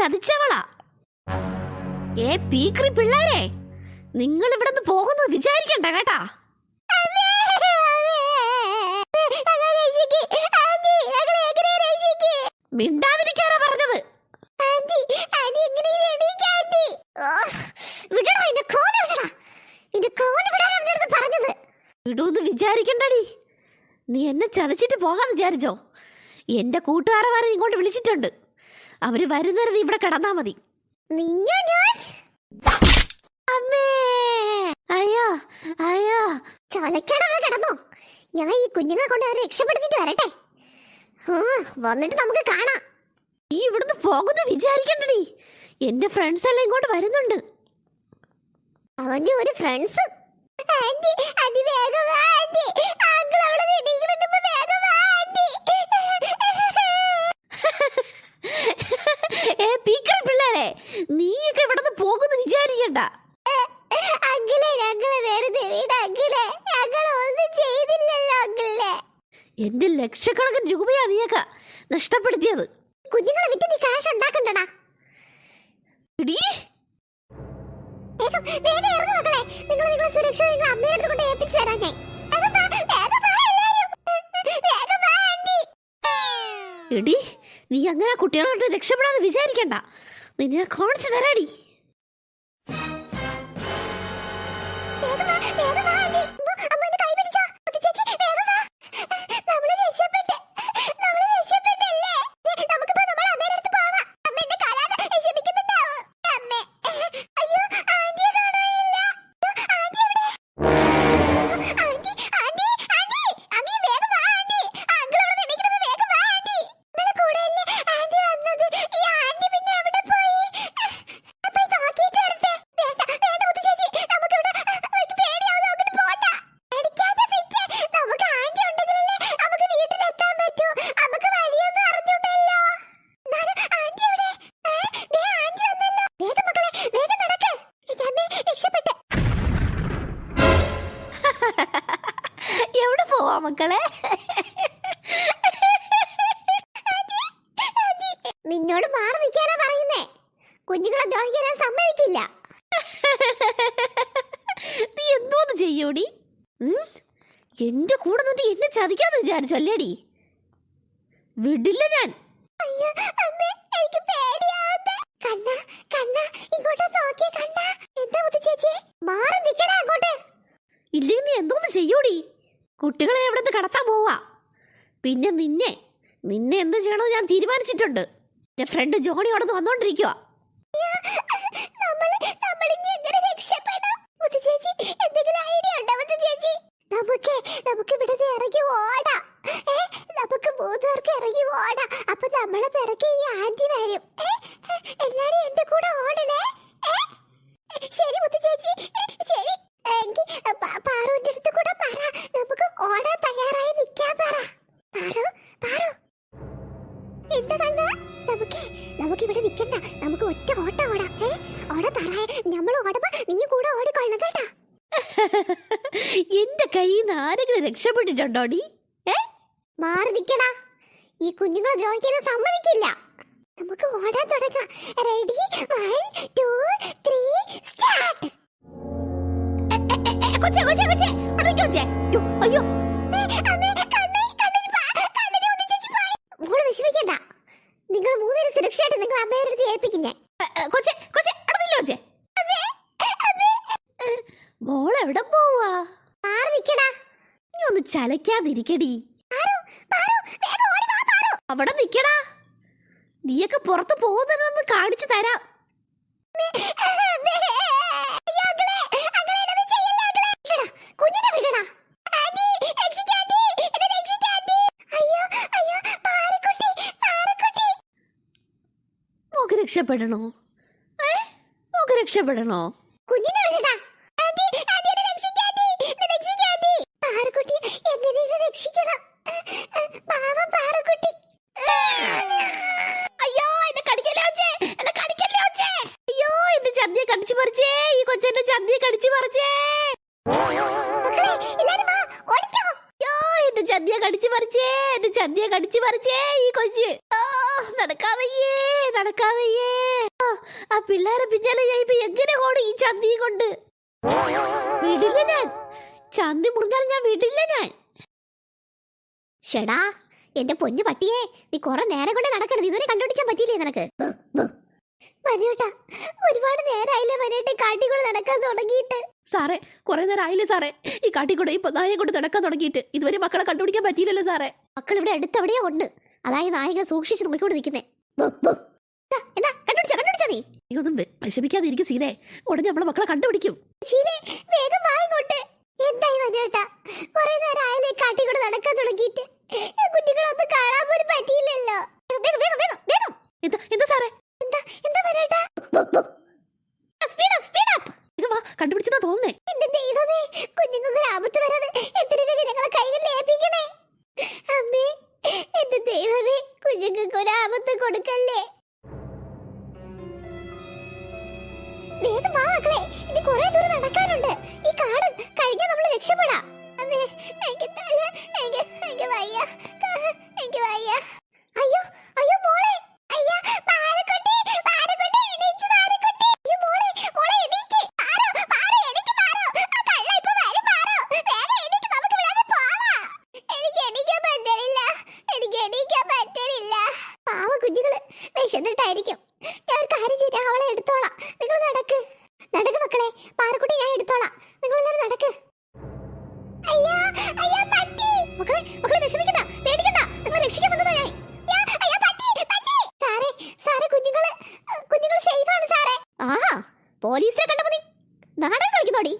ചതിച്ചവളാ. പീക്രി പിള്ളേരെ, നിങ്ങൾ ഇവിടെ നിന്ന് പോകുന്നത് വിചാരിക്കണ്ട കേട്ടാ. മിണ്ടാതിരിക്കാനാ പറഞ്ഞത്. വിടൂന്ന് വിചാരിക്കണ്ടടി. നീ എന്നെ ചതച്ചിട്ട് പോകാന്ന് വിചാരിച്ചോ? എന്റെ കൂട്ടുകാരന്മാരെ ഇങ്ങോട്ട് വിളിച്ചിട്ടുണ്ട്. അവര് വരുന്നവരെ നീ ഇവിടെ കിടന്നാ മതി. അയ്യോ അയ്യോ, ചൊലക്കടവിടെ കിടന്നോ? ഞാൻ ഈ കുഞ്ഞുങ്ങളെ കൊണ്ട് അവരെ രക്ഷപ്പെടുത്തിട്ട് വരട്ടെ. വന്നിട്ട് നമുക്ക് കാണാം. നീ ഇവിടുന്ന് പോകുന്ന വിചാരിക്കണ്ടടി. എന്റെ ഫ്രണ്ട്സ് എല്ലാം ഇങ്ങോട്ട് വരുന്നുണ്ട്. അവന്റെ ഒരു ഫ്രണ്ട്സ്. പിള്ളേരെ, നീയൊക്കെ ഇവിടുന്ന് പോകുന്ന വിചാരിക്കണ്ട. എന്റെ ലക്ഷക്കണക്കിന് രൂപയാ നീയൊക്കെ നഷ്ടപ്പെടുത്തിയത്. കുഞ്ഞുങ്ങളെ വിറ്റ് നീ കാശ് ഉണ്ടാക്കണ്ടടാ. എടി, നീ അങ്ങനെ കുട്ടികളോട് രക്ഷപ്പെടാന്ന് വിചാരിക്കണ്ട. നിന്നെ കാണിച്ചു തരാടി. എവിടെ പോവാ മക്കളെ? നിന്നോട് മാറി നിൽക്കാനാ പറയുന്നേ. കുഞ്ഞുങ്ങളെ ദ്രോഹിക്കാൻ സമ്മതിക്കില്ല. നീ എന്തോന്ന് ചെയ്യോടി? എന്റെ കൂടെ നിന്നിട്ട് എന്നെ ചതിക്കാന്ന് വിചാരിച്ചു അല്ലേടി? വിടില്ല ഞാൻ. ഇല്ലെങ്കിൽ നീ എന്തോന്ന് ചെയ്യൂടി? കുട്ടികളെ എവിടെ നിന്ന് കടത്താൻ പോവാ. പിന്നെ നിന്നെ എന്ത് ചെയ്യണമെന്ന് ഞാൻ തീരുമാനിച്ചിട്ടുണ്ട്. എന്റെ ഫ്രണ്ട് ജോണി അവിടെ നിന്ന് വന്നോണ്ടിരിക്കുക. നമുക്കിവിടെ നിൽക്കണ്ട. നമുക്ക് ഒറ്റ ഓട്ട ഓടാം. ഓട തറായ നമ്മൾ ഓടുമ്പോ നീ കൂടെ ഓടിക്കൊള്ളണം കേട്ടാ. എന്റെ കയ്യിൽ നിന്ന് ആരെങ്കിലും രക്ഷപ്പെട്ടിട്ടുണ്ടോടി? മാറി നിൽക്കടാ. ഈ കുഞ്ഞുങ്ങളെ ദ്രോഹിക്കാനും സമ്മതിക്കില്ല. നമുക്ക് ഓടാൻ തുടങ്ങാം. Ready, 1 2 3 start. അയ്യോ, വിഷമിക്കണ്ട. നിങ്ങൾ 3 സുരക്ഷയായിട്ട് നിങ്ങൾ അമ്മയുടെ അടുത്ത് ഏൽപ്പിക്കുന്നേ. മോളെവിടെ പോവാ? മാറി നിൽക്കടാ. നീ ഒന്ന് ചലക്കാതിരിക്കടി. അവിടെ നിക്കടാ. നീയൊക്കെ പുറത്ത് പോകുന്നതെന്ന് കാണിച്ചു തരാം. രക്ഷപ്പെടണോ? രക്ഷപ്പെടണോ? അയ്യോ, എന്നെ കടിക്കല്ലേ ഒച്ചേ. അയ്യോ, എന്റെ ചന്തിയെ കടിച്ചു പറിച്ചേ. ഈ കൊച്ചെന്റെ ചന്തിയെ കടിച്ചു പറിച്ചേ. അയ്യോ, എന്റെ ചന്തിയെ കടിച്ചു പറിച്ചേ. ഈ കൊച്ച് നടക്കാവയ്യേ. ആ പിള്ളേരെ പിന്നാലെ ഞാൻ ഇപ്പൊ എങ്ങനെ ഓടും ഈ ചന്തിയും കൊണ്ട്? വിടില്ല ഞാൻ. ചന്തി മുറിഞ്ഞാൽ ഞാൻ വിടില്ല ഞാൻ. ഷെടാ എന്റെ പൊന്നു പട്ടിയെ, നീ കുറെ നേരം കൊണ്ട് നടക്കണത്, ഇതുവരെ കണ്ടുപിടിക്കാൻ പറ്റിയില്ലേ നിനക്ക്? മനോട്ടാ, ഒരുപാട് നേരമായില്ലേ മനോട്ടെ കാട്ടിക്കൂടെ നടക്കാൻ തുടങ്ങിയിട്ട്? സാറേ, കുറെ നേരം ആയില്ലേ സാറേ ഈ കാട്ടിക്കൂടെ ഇപ്പൊ നായെ കൊണ്ട് നടക്കാൻ തുടങ്ങിയിട്ട്? ഇതുവരെ മക്കളെ കണ്ടുപിടിക്കാൻ പറ്റിയില്ലല്ലോ സാറേ. മക്കൾ ഇവിടെ അടുത്തെവിടെയോ ഉണ്ട്, അതായത് നായകളെ സൂക്ഷിച്ച് നോക്കിക്കൊണ്ട് നിൽക്കുന്നേ. എന്താ കണ്ടുപിടിച്ചാ നീ? നീയൊന്നും വിഷമിക്കാതിരിക്കും സീനെ, ഉടനെ നമ്മളെ മക്കളെ കണ്ടുപിടിക്കും. വേഗം വായിക്കോട്ടെ. എന്തായി മനോട്ടാ, കുറെ നേരം ആയില്ലേ കാട്ടിക്കൂടെ നടക്കാൻ തുടങ്ങിയിട്ട്? കുട്ടികളൊന്നും കാണാൻ പോലും പറ്റിയില്ലല്ലോ. എന്താ സാറേ? എന്താ മനോട്ടാ? കണ്ടുപിടിച്ചതാ തോന്നുന്നേ. എന്റെ ദൈവമേ, കുഞ്ഞുങ്ങൾക്ക് ആപത്ത് വരാതെ എത്രയൊക്കെ ഞങ്ങളെ കൈകളിൽ ഏൽപ്പിക്കണേ. അമ്മേ, എന്റെ ദൈവമേ, കുഞ്ഞുങ്ങൾക്ക് ഒരു ആപത്ത് കൊടുക്കല്ലേ. വേഗം വാ മക്കളെ, ഇനി കുറെ ദൂരം നടക്കാനുണ്ട്. ഈ കാട് കഴിഞ്ഞാൽ നമ്മൾ രക്ഷപ്പെടാം. അമ്മേ, എനിക്ക് വയ്യ, എനിക്ക് വയ്യ. അയ്യോ അയ്യോ മോളെ, അയ്യാ പാറക്കുട്ടി, എണീക്ക് പാറക്കുട്ടി. അയ്യോ മോളെ എണീക്ക്. പാറോ എണീക്ക് പാറോ. ആ കള്ള ഇപ്പോ വരും പാറോ. വേഗം എണീക്ക്, നമുക്ക് ഇവിടെ പോവാം. എനിക്ക് എണീക്കാൻ പറ്റണില്ല. പാവ കുഞ്ഞുങ്ങള് വിശന്നിട്ടായിരിക്കും. ഞാൻ ഒരു കാര്യം ചെയ്യാം, അവളെ എടുത്തോളാം. നിങ്ങൾ നടക്ക് മക്കളെ, പാറക്കുട്ടി ഞാൻ എടുത്തോളാം. നിങ്ങൾ എല്ലാവരും നടക്ക്. അയ്യാ പട്ടി. മക്കളെ വിഷമിക്കണ്ട, പേടിക്കണ്ട, നിങ്ങൾ രക്ഷിക്കാൻ വന്നതാ ഞാൻ. സാറേ കുഞ്ഞുങ്ങൾ സേഫ് ആണ് സാറേ. ആഹാ, പോലീസിനെ കണ്ടപ്പോ നീ നാടകം കളിക്കുന്നോടി.